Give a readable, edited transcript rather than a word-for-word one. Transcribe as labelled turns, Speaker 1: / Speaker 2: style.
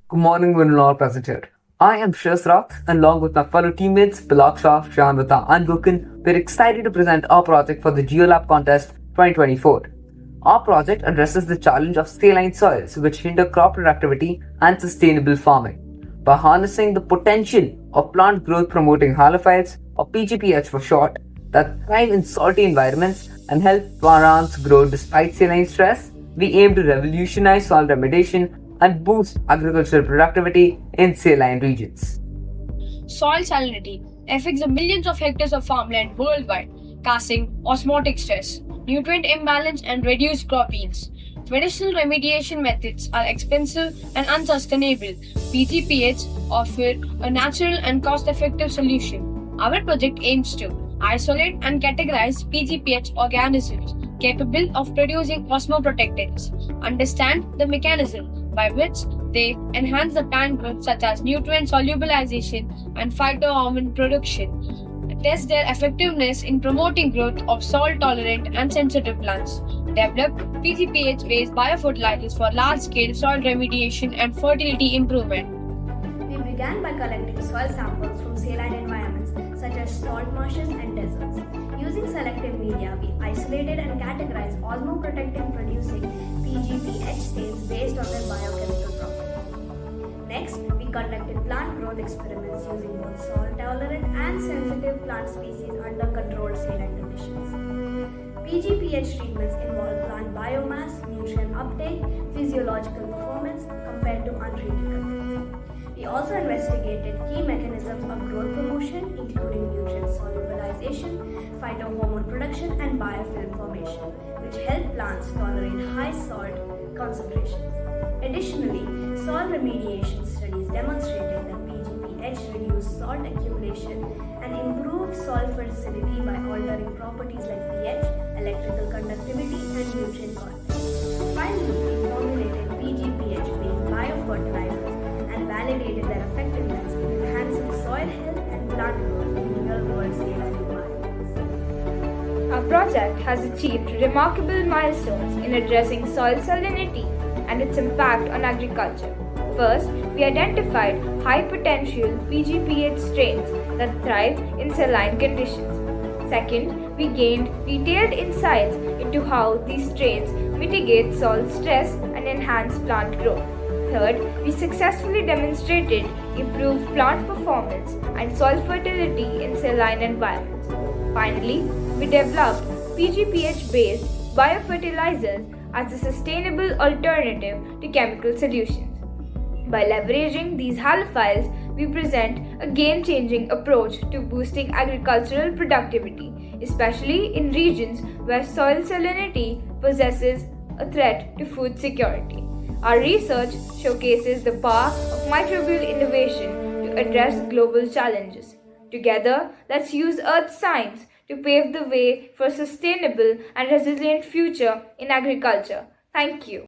Speaker 1: Good morning, we're all present here. I am Shreyas Rath, and along with my fellow teammates Bilak Shah, Shanvita, and Gukin, we're excited to present our project for the GeoLab Contest 2024. Our project addresses the challenge of saline soils which hinder crop productivity and sustainable farming. By harnessing the potential of plant growth promoting halophytes, or PGPH for short, that thrive in salty environments and help plants grow despite saline stress, we aim to revolutionize soil remediation and boost agricultural productivity in saline regions.
Speaker 2: Soil salinity affects the millions of hectares of farmland worldwide, causing osmotic stress, nutrient imbalance, and reduced crop yields. Traditional remediation methods are expensive and unsustainable. PGPH offer a natural and cost-effective solution. Our project aims to isolate and categorize PGPH organisms capable of producing osmoprotectants, understand the mechanism by which they enhance the plant growth, such as nutrient solubilization and phytohormone production, test their effectiveness in promoting growth of salt tolerant and sensitive plants, develop PGPH based biofertilizers for large scale soil remediation and fertility improvement.
Speaker 3: We began by collecting soil samples from saline environments such as salt marshes and deserts. Using selective media, we isolated and categorized osmoprotectant producing PGPH stains based on their biochemical properties. Next, we conducted plant growth experiments using both salt tolerant and sensitive plant species under controlled saline conditions. PGPH treatments involve plant biomass, nutrient uptake, physiological performance compared to untreated controls. We also investigated key mechanisms of growth promotion, including nutrient solubilization, phytohormone production, and biofilm formation, which help plants tolerate high salt concentrations. Additionally, soil remediation studies demonstrated that PGPH reduced salt accumulation and improved soil fertility by altering properties like pH, electrical conductivity, and nutrient content. Finally, we formulated PGPH-based biofertilizers and validated their effectiveness in enhancing soil health and plant growth in real-world saline environments.
Speaker 4: Our project has achieved remarkable milestones in addressing soil salinity and its impact on agriculture. First, we identified high potential PGPH strains that thrive in saline conditions. Second, we gained detailed insights into how these strains mitigate soil stress and enhance plant growth. Third, we successfully demonstrated improved plant performance and soil fertility in saline environments. Finally, we developed PGPH-based biofertilizers as a sustainable alternative to chemical solutions. By leveraging these halophiles, we present a game-changing approach to boosting agricultural productivity, especially in regions where soil salinity possesses a threat to food security. Our research showcases the power of microbial innovation to address global challenges. Together, let's use earth science to pave the way for a sustainable and resilient future in agriculture. Thank you.